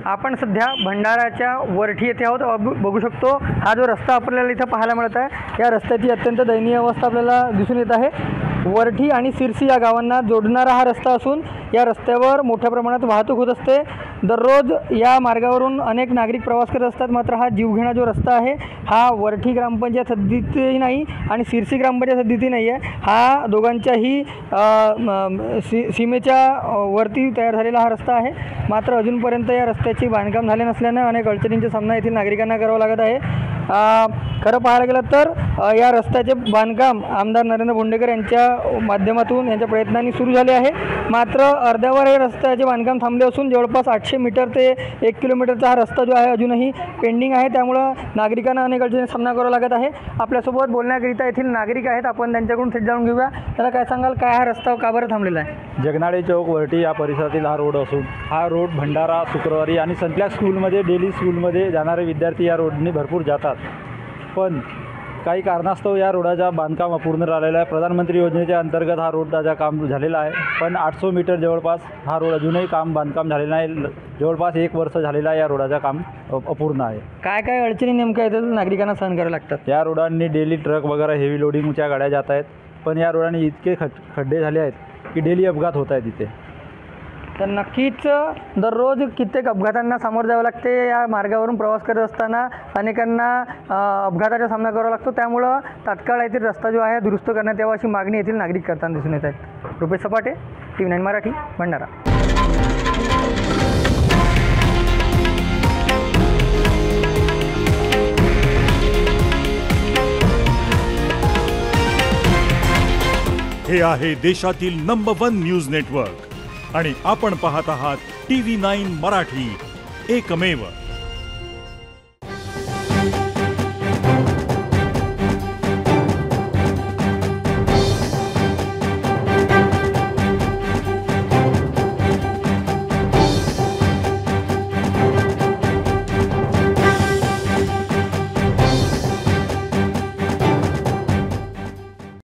आपण सध्या भंडाराच्या वरठी येथे आहोत। बघू शकतो हा जो रस्ता आपल्याला इथं पाहायला मिळत आहे, या रस्त्याची अत्यंत दयनीय अवस्था आपल्याला दिसून येत आहे। वरठी आणि सिरसी या गावांना जोडणारा हा रस्ता असून या रस्त्यावर मोठ्या प्रमाणात वाहतूक होत असते। दररोज या मार्गावरून अनेक नागरिक प्रवास करत असतात। मात्र हा जीवघेणा जो रस्ता आहे हा वरठी ग्रामपंचायत हद्दीतही नाही आणि सिरसी ग्रामपंचायत हद्दीतही नाही आहे। हा दोघांच्याही सीमेच्या वरती तयार झालेला हा रस्ता आहे। मात्र अजूनपर्यंत या रस्त्याची बांधकाम झाले नसल्याने अनेक अडचणींचा सामना येथील नागरिकांना करावा लागत आहे। खरं पाहायला गेलं तर या रस्त्याचे बांधकाम आमदार नरेंद्र भोंडेकर यांच्या माध्यमातून यांच्या प्रयत्नांनी सुरू झाले आहे। मात्र अर्ध्यावर हे रस्त्याचे बांधकाम थांबले असून जवळपास 800 मीटर ते 1 किलोमीटरचा हा रस्ता जो आहे अजूनही पेंडिंग आहे। त्यामुळं नागरिकांना अनेक अडचणींचा सामना करावा लागत आहे। आपल्यासोबत बोलण्याकरिता येथील नागरिक आहेत, आपण त्यांच्याकडून थेट जाणून घेऊया। त्याला काय सांगाल, काय हा रस्ता का बरं थांबलेला आहे? जगनाळे चौक वरठी या परिसरातील हा रोड असून हा रोड भंडारा, शुक्रवारी आणि संतल्या स्कूलमध्ये डेली स्कूलमध्ये जाणारे विद्यार्थी या रोडने भरपूर जातात। पण काही कारणास्तव या रोडाचा बांधकाम अपूर्ण राहिलेला आहे। प्रधानमंत्री योजनेच्या अंतर्गत हा रोडचा काम झालेला आहे, पण 800 मीटर जवळपास हा रोड अजूनही बांधकाम झालेलं नाही। जवळपास 1 वर्ष झालेला आहे, या रोडाचं काम अपूर्ण आहे। काय काय अडचणी नेमक्या येतील नागरिकांना सहन करावे लागतात? या रोडांनी डेली ट्रक वगैरे हेवी लोडिंगच्या गाड्या जात आहेत, पण या रोडाने इतके खड्डे झाले आहेत की डेली अपघात होत आहेत इथे। तर नक्कीच दररोज कित्येक अपघातांना सामोरं जावं लागते। या मार्गावरून प्रवास करत असताना अनेकांना अपघाताचा सामना करावा लागतो। त्यामुळं तात्काळ येथील रस्ता जो आहे दुरुस्त करण्यात यावा अशी मागणी येथील नागरिक करताना दिसून येत आहेत। रुपेश सपाटे, TV9 मराठी, भंडारा। हे आहे देशातील नंबर 1 न्यूज नेटवर्क आणि आपण पाहत आहात TV9 मराठी, एकमेव।